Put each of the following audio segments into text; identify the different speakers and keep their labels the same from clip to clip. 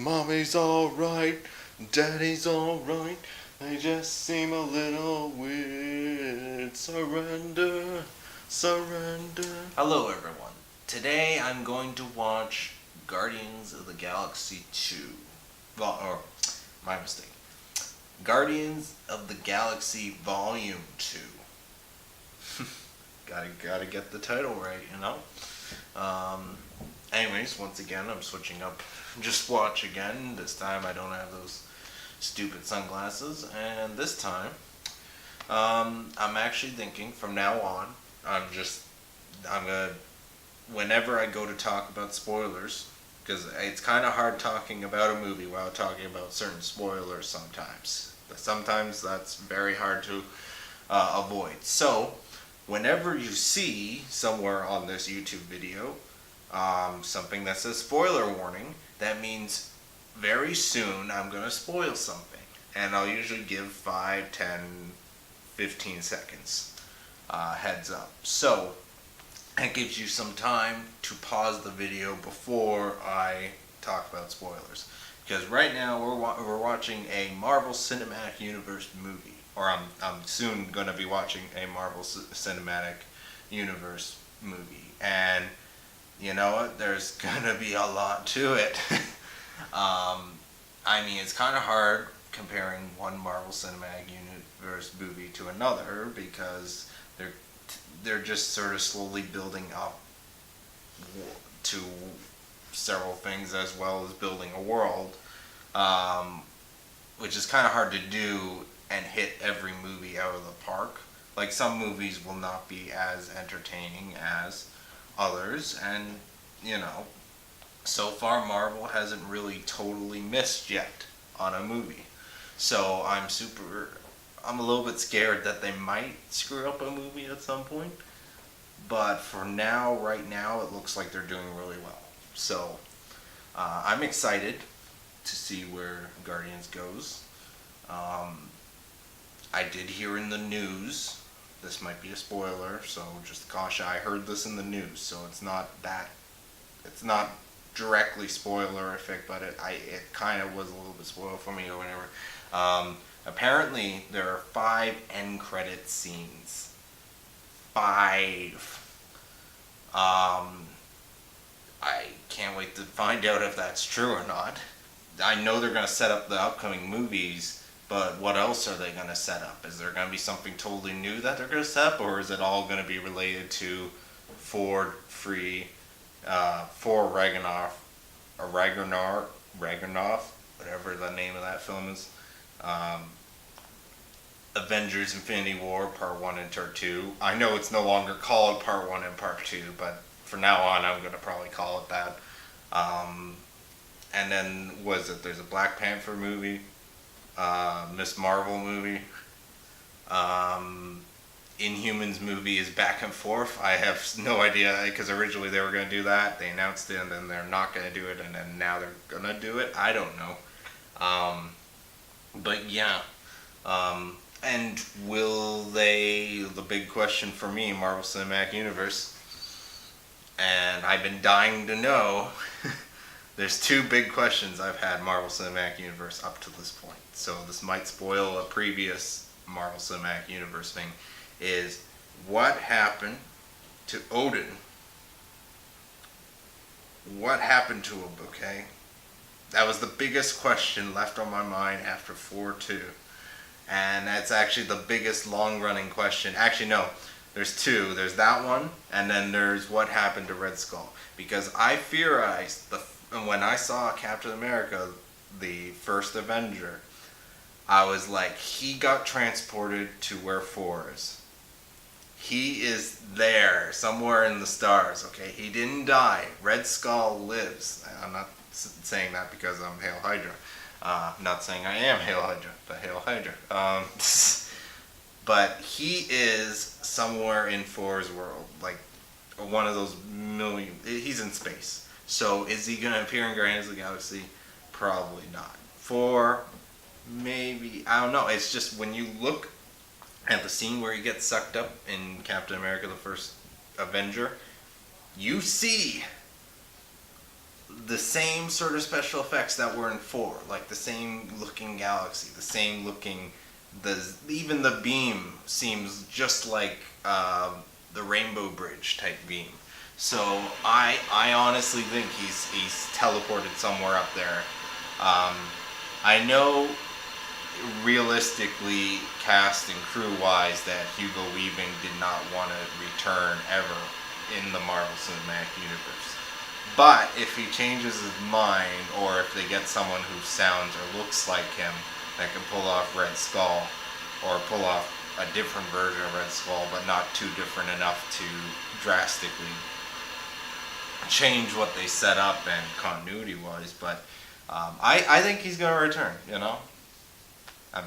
Speaker 1: Mommy's alright, Daddy's alright. They just seem a little weird. Surrender, surrender.
Speaker 2: Hello, everyone. Today I'm going to watch Guardians of the Galaxy 2. My mistake. Guardians of the Galaxy Volume 2. gotta get the title right, you know? Anyways, once again, I'm switching up. Just watch again. This time I don't have those stupid sunglasses. And this time, I'm actually thinking from now on, I'm gonna, whenever I go to talk about spoilers, because it's kind of hard talking about a movie while talking about certain spoilers sometimes. Sometimes that's very hard to avoid. So, whenever you see somewhere on this YouTube video something that says spoiler warning, that means very soon I'm going to spoil something. And I'll usually give 5, 10, 15 seconds heads up. So, it gives you some time to pause the video before I talk about spoilers. Because right now we're watching a Marvel Cinematic Universe movie. Or I'm soon going to be watching a Marvel Cinematic Universe movie. And you know what? There's going to be a lot to it. I mean, it's kind of hard comparing one Marvel Cinematic Universe movie to another because they're just sort of slowly building up to several things as well as building a world, which is kind of hard to do and hit every movie out of the park. Like, some movies will not be as entertaining as others, and you know, so far Marvel hasn't really totally missed yet on a movie. So I'm a little bit scared that they might screw up a movie at some point. But for now, right now, it looks like they're doing really well. So I'm excited to see where Guardians goes. I did hear in the news, this might be a spoiler, so just caution, I heard this in the news, so it's not directly spoilerific, but it kind of was a little bit spoiled for me or whatever. Apparently, there are 5 end credit scenes. 5. I can't wait to find out if that's true or not. I know they're going to set up the upcoming movies, but what else are they going to set up? Is there going to be something totally new that they're going to set up, or is it all going to be related to Thor Ragnarok, whatever the name of that film is, Avengers Infinity War Part 1 and Part 2. I know it's no longer called Part 1 and Part 2, but from now on I'm going to probably call it that. And then, there's a Black Panther movie, Miss Marvel movie, Inhumans movie is back and forth. I have no idea, because originally they were going to do that, they announced it, and then they're not going to do it, and then now they're going to do it. I don't know. But yeah. And will they, the big question for me, Marvel Cinematic Universe, and I've been dying to know, there's 2 big questions I've had Marvel Cinematic Universe up to this point. So this might spoil a previous Marvel Cinematic Universe thing, is what happened to Odin? What happened to him, okay? That was the biggest question left on my mind after 4-2. And that's actually the biggest long-running question. Actually, no. There's 2. There's that one, and then there's what happened to Red Skull. Because I theorized, when I saw Captain America, the first Avenger, I was like, he got transported to where Thor is. He is there, somewhere in the stars, okay? He didn't die. Red Skull lives. I'm not saying that because I'm Hail Hydra. I'm not saying I am Hail Hydra, but Hail Hydra. But he is somewhere in Thor's world, like one of those million. He's in space. So is he going to appear in Guardians of the Galaxy? Probably not. Thor, maybe. I don't know. It's just when you look at the scene where he gets sucked up in Captain America, the first Avenger, you see the same sort of special effects that were in 4, like the same looking galaxy, the same looking, even the beam seems just like the Rainbow Bridge type beam. So I honestly think he's teleported somewhere up there. I know realistically, cast and crew wise, that Hugo Weaving did not want to return ever in the Marvel Cinematic Universe. But if he changes his mind, or if they get someone who sounds or looks like him that can pull off Red Skull, or pull off a different version of Red Skull, but not too different enough to drastically change what they set up and continuity wise, but I think he's going to return, you know? I'm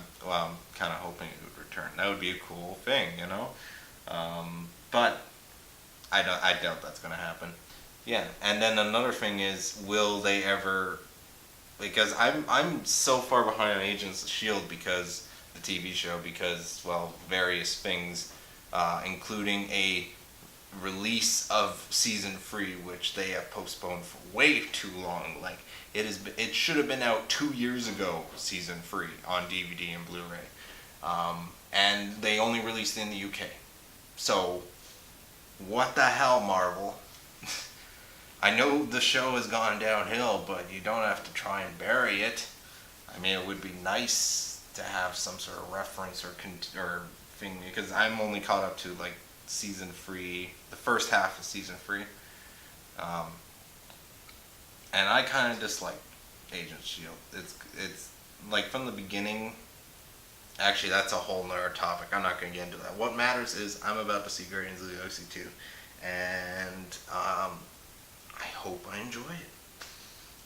Speaker 2: kind of hoping he would return. That would be a cool thing, you know? But I doubt that's going to happen. Yeah, and then another thing is, will they ever, because I'm so far behind on Agents of S.H.I.E.L.D. because the TV show, because, well, various things, including a release of season 3, which they have postponed for way too long. Like, it should have been out 2 years ago, season 3, on DVD and Blu-ray, and they only released it in the UK. So what the hell, Marvel? I know the show has gone downhill, but you don't have to try and bury it. I mean, it would be nice to have some sort of reference or thing, because I'm only caught up to like season 3, the first half of season 3, and I kind of dislike Agent Shield. It's like from the beginning. Actually, that's a whole nother topic. I'm not going to get into that. What matters is I'm about to see Guardians of the Galaxy 2, and I hope I enjoy it.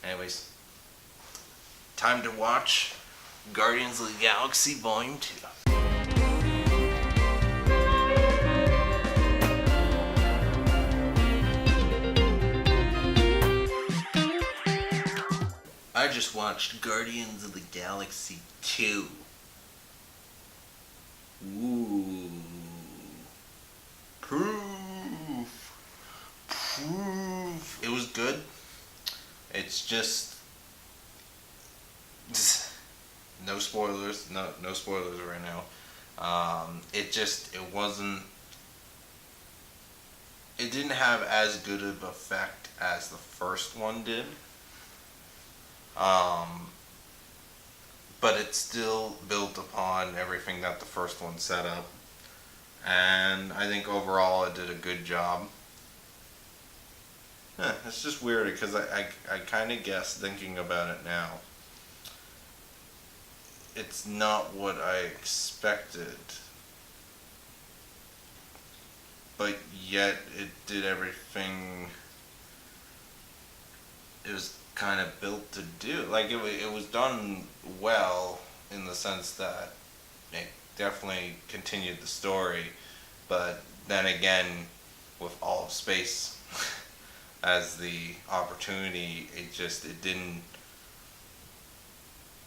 Speaker 2: Anyways, time to watch Guardians of the Galaxy Volume 2. I just watched Guardians of the Galaxy 2. Ooh. Proof. It was good. It's just no spoilers. No spoilers right now. It wasn't. It didn't have as good of effect as the first one did. But it still built upon everything that the first one set up, and I think overall it did a good job. It's just weird because I kind of guess, thinking about it now, it's not what I expected, but yet it did everything it was kind of built to do. Like, it was done well in the sense that it definitely continued the story, but then again, with all of space as the opportunity, it didn't.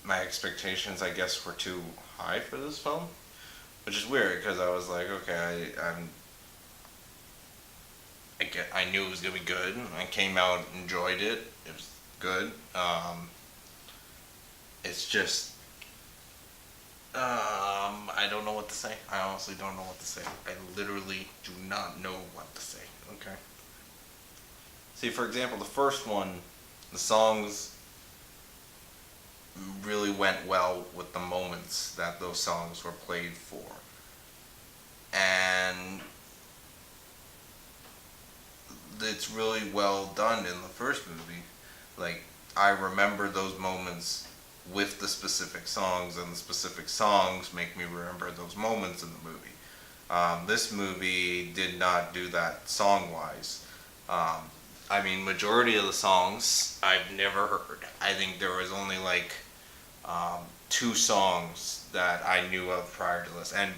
Speaker 2: My expectations, I guess, were too high for this film, which is weird because I was like, okay, I knew it was gonna be good. I came out, enjoyed it. It was good. It's just, I don't know what to say. I honestly don't know what to say. I literally do not know what to say. Okay. See, for example, the first one, the songs really went well with the moments that those songs were played for. And it's really well done in the first movie. Like, I remember those moments with the specific songs, and the specific songs make me remember those moments in the movie. This movie did not do that song-wise. I mean, majority of the songs I've never heard. I think there was only like 2 songs that I knew of prior to this, and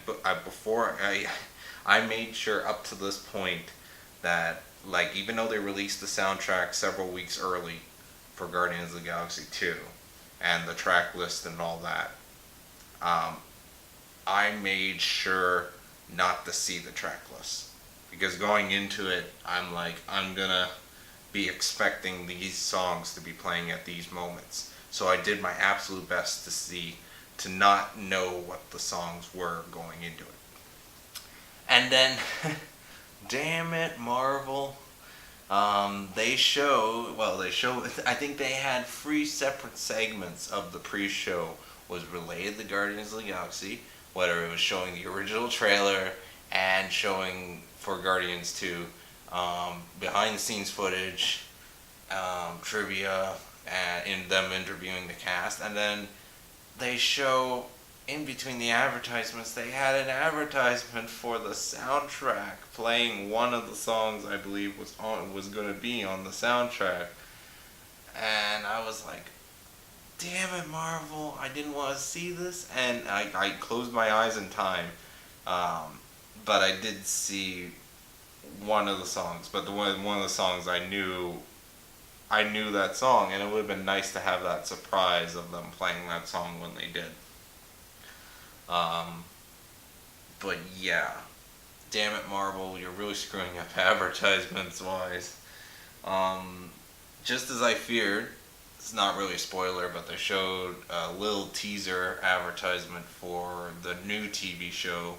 Speaker 2: before I made sure up to this point that, like, even though they released the soundtrack several weeks early for Guardians of the Galaxy 2 and the track list and all that, I made sure not to see the track list, because going into it, I'm like, I'm gonna be expecting these songs to be playing at these moments. So I did my absolute best to not know what the songs were going into it. And then, damn it, Marvel. I think they had 3 separate segments of the pre-show was related to Guardians of the Galaxy, whether it was showing the original trailer and showing for Guardians 2 behind the scenes footage, trivia, and in them interviewing the cast, and then they show in between the advertisements they had an advertisement for the soundtrack playing one of the songs I believe was going to be on the soundtrack, and I was like, damn it, Marvel, I didn't want to see this, and I closed my eyes in time, but I did see one of the songs, but one of the songs I knew that song, and it would have been nice to have that surprise of them playing that song when they did. But yeah, damn it, Marvel, you're really screwing up advertisements wise. Just as I feared, it's not really a spoiler, but they showed a little teaser advertisement for the new TV show,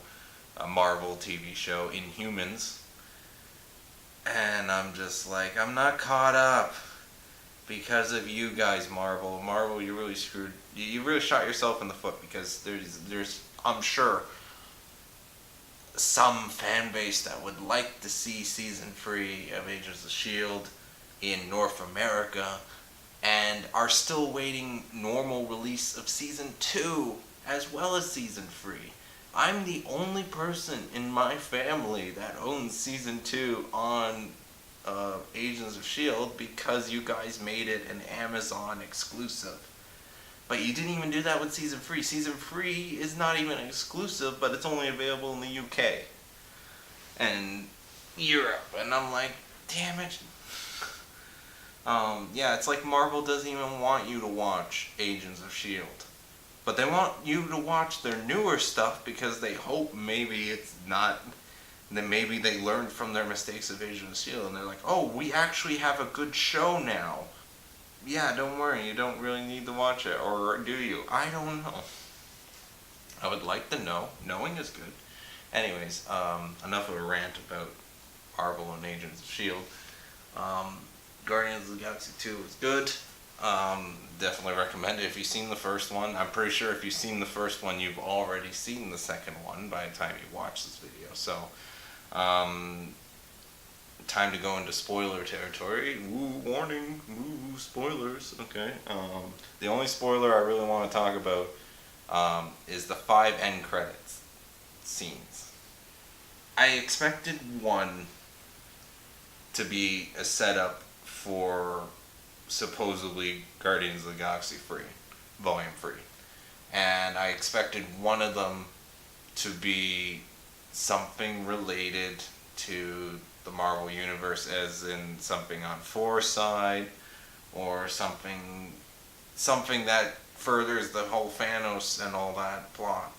Speaker 2: a Marvel TV show, Inhumans. And I'm just like, I'm not caught up because of you guys, Marvel. Marvel, you really screwed. You really shot yourself in the foot because there's I'm sure some fan base that would like to see season 3 of Agents of S.H.I.E.L.D. in North America and are still waiting normal release of season 2 as well as season 3. I'm the only person in my family that owns season 2 on Agents of S.H.I.E.L.D. because you guys made it an Amazon exclusive. But you didn't even do that with season 3. Season 3 is not even exclusive, but it's only available in the UK and Europe. And I'm like, damn it. Yeah, it's like Marvel doesn't even want you to watch Agents of S.H.I.E.L.D. But they want you to watch their newer stuff because they hope maybe it's not, that maybe they learned from their mistakes of Agents of S.H.I.E.L.D. and they're like, oh, we actually have a good show now. Yeah, don't worry, you don't really need to watch it, or do you? I don't know. I would like to know. Knowing is good. Anyways, enough of a rant about Marvel and Agents of S.H.I.E.L.D. Guardians of the Galaxy 2 was good. Definitely recommend it if you've seen the first one. I'm pretty sure if you've seen the first one, you've already seen the second one by the time you watch this video. So, time to go into spoiler territory. Ooh, warning. Ooh, spoilers. Okay. The only spoiler I really want to talk about is the 5 end credits scenes. I expected one to be a setup for supposedly Guardians of the Galaxy 3, Volume 3. And I expected one of them to be something related to the Marvel Universe, as in something on Thor's side, or something that furthers the whole Thanos and all that plot.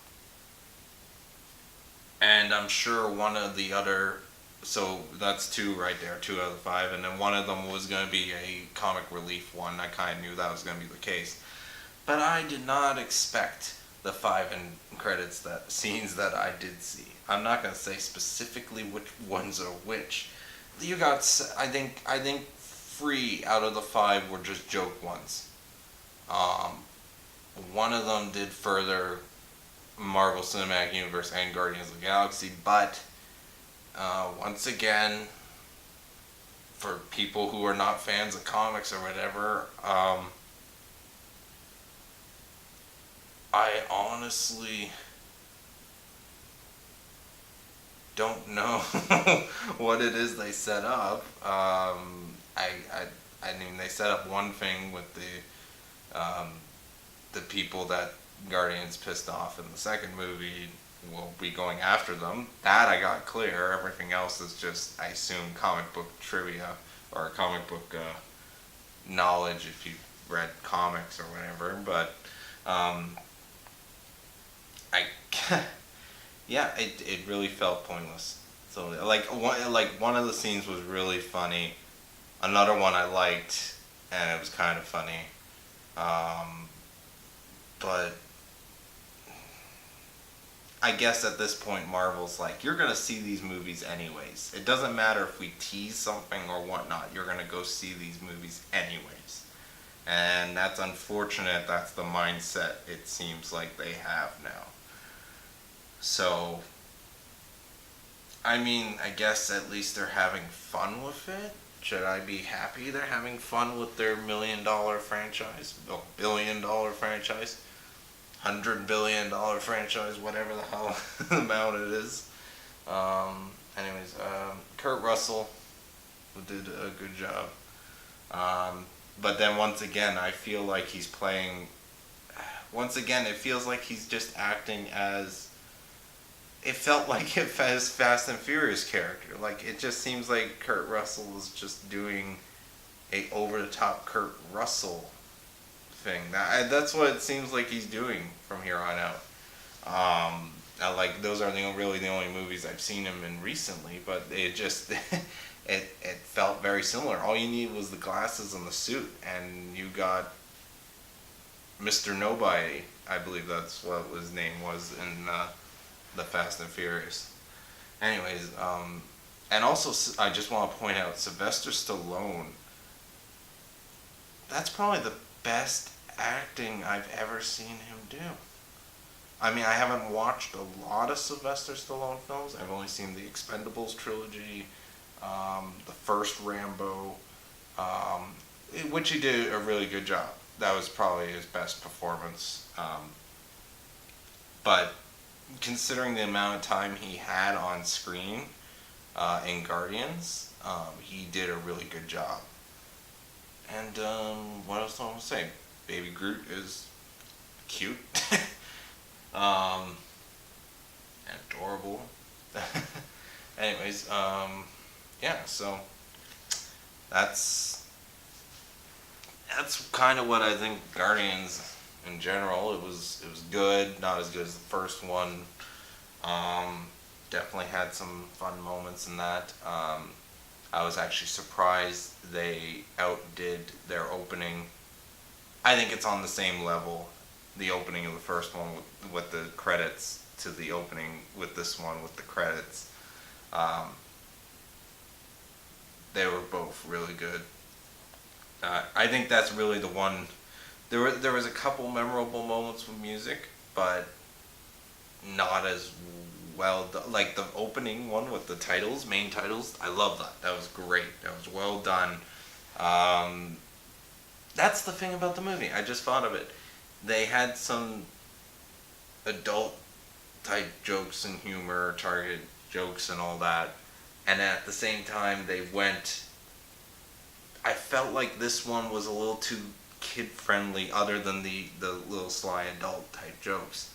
Speaker 2: And I'm sure one of the other, so that's 2 right there, 2 out of the 5, and then one of them was going to be a comic relief one. I kind of knew that was going to be the case. But I did not expect the 5 end credits scenes that I did see. I'm not going to say specifically which ones are which. You got, I think 3 out of the 5 were just joke ones. One of them did further Marvel Cinematic Universe and Guardians of the Galaxy, but once again, for people who are not fans of comics or whatever, I honestly don't know what it is they set up. I mean, they set up one thing with the people that Guardians pissed off in the second movie will be going after them. That I got clear. Everything else is just, I assume, comic book trivia or comic book knowledge if you've read comics or whatever. But yeah, it really felt pointless. So like one of the scenes was really funny, Another one I liked, and it was kind of funny. Um, but I guess at this point, Marvel's like, you're gonna see these movies anyways. It doesn't matter if we tease something or whatnot. You're gonna go see these movies anyways. And that's unfortunate. That's the mindset it seems like they have now. So, I mean, I guess at least they're having fun with it. Should I be happy they're having fun with their $1 million franchise? $1 billion franchise? $100 billion franchise? Whatever the hell amount it is. Kurt Russell did a good job. But then once again, I feel like he's playing. Once again, it feels like he's just acting as. It felt like his Fast and Furious character. Like, it just seems like Kurt Russell is just doing a over-the-top Kurt Russell thing. That's what it seems like he's doing from here on out. Those are really the only movies I've seen him in recently, but it just it felt very similar. All you need was the glasses and the suit, and you got Mr. Nobody. I believe that's what his name was in the Fast and Furious. Anyways, and also I just want to point out Sylvester Stallone. That's probably the best acting I've ever seen him do. I mean, I haven't watched a lot of Sylvester Stallone films. I've only seen the Expendables trilogy, the first Rambo, which he did a really good job. That was probably his best performance. But considering the amount of time he had on screen in Guardians, he did a really good job. And what else do I want to say? Baby Groot is cute. And adorable. Anyways, yeah, so that's kind of what I think Guardians in general. It was good, not as good as the first one. Definitely had some fun moments in that. I was actually surprised they outdid their opening. I think it's on the same level, the opening of the first one with the credits to the opening with this one with the credits. They were both really good. I think that's really the one. There was a couple memorable moments with music, but not as well done. Like the opening one with the main titles. I love that. That was great. That was well done. That's the thing about the movie. I just thought of it. They had some adult type jokes and humor, targeted jokes and all that. And at the same time, I felt like this one was a little too kid friendly, other than the little sly adult type jokes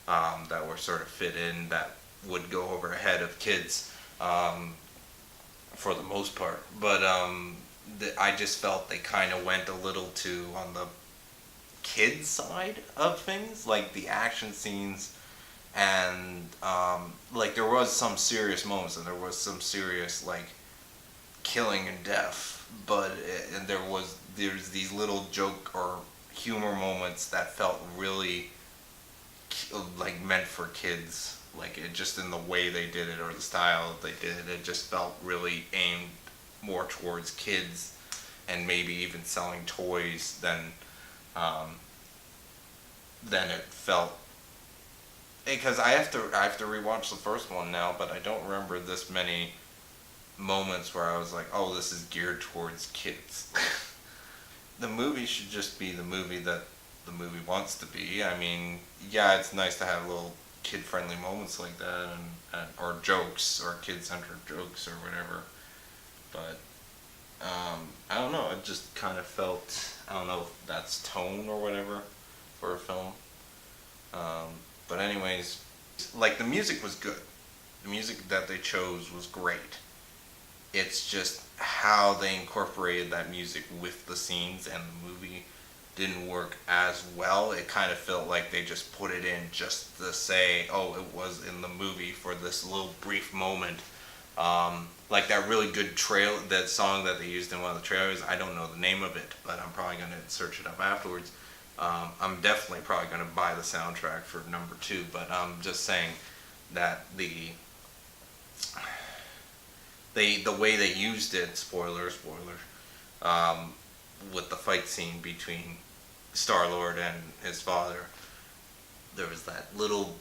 Speaker 2: that were sort of fit in, that would go over head of kids for the most part. But I just felt they kind of went a little too on the kid side of things, like the action scenes, and like there was some serious moments and there was some serious like killing and death, but and there's these little joke or humor moments that felt really like meant for kids, like it just in the way they did it or the style they did it. It just felt really aimed more towards kids and maybe even selling toys than it felt. Because I have to rewatch the first one now, but I don't remember this many moments where I was like, oh, this is geared towards kids. The movie should just be the movie that the movie wants to be. I mean, yeah, it's nice to have little kid-friendly moments like that, and or jokes, or kid-centered jokes, or whatever. But I don't know. It just kind of felt, I don't know if that's tone or whatever for a film. But anyways, like the music was good. The music that they chose was great. It's just how they incorporated that music with the scenes and the movie didn't work as well. It kind of felt like they just put it in just to say, oh, it was in the movie for this little brief moment. Like that really good trail, that song that they used in one of the trailers. I don't know the name of it, but I'm probably gonna search it up afterwards. I'm definitely probably gonna buy the soundtrack for number 2. But I'm just saying that the way they used it, spoiler, with the fight scene between Star-Lord and his father, there was that little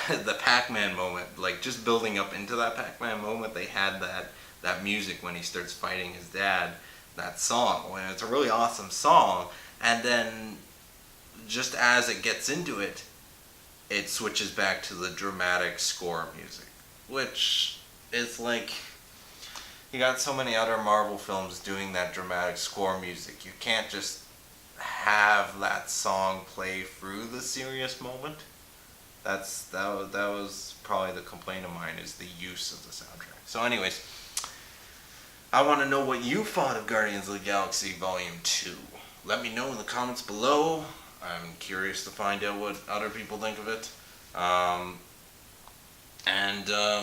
Speaker 2: the Pac-Man moment, like just building up into that Pac-Man moment. They had that music when he starts fighting his dad, that song, when it's a really awesome song, and then just as it gets into it, it switches back to the dramatic score music, which is like, you got so many other Marvel films doing that dramatic score music. You can't just have that song play through the serious moment. That was probably the complaint of mine, is the use of the soundtrack. So anyways, I want to know what you thought of Guardians of the Galaxy Volume 2. Let me know in the comments below. I'm curious to find out what other people think of it.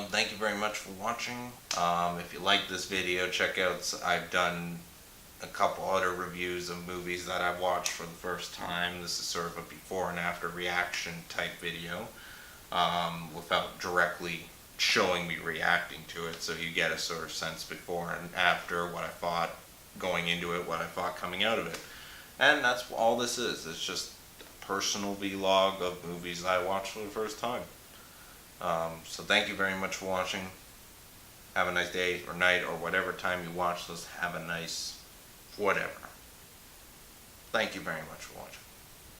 Speaker 2: Thank you very much for watching. If you like this video, check out, I've done a couple other reviews of movies that I've watched for the first time. This is sort of a before and after reaction type video, without directly showing me reacting to it, so you get a sort of sense before and after, what I thought going into it, what I thought coming out of it. And that's all this is. It's just a personal vlog of movies I watched for the first time. So thank you very much for watching. Have a nice day or night or whatever time you watch this. Have a nice whatever. Thank you very much for watching.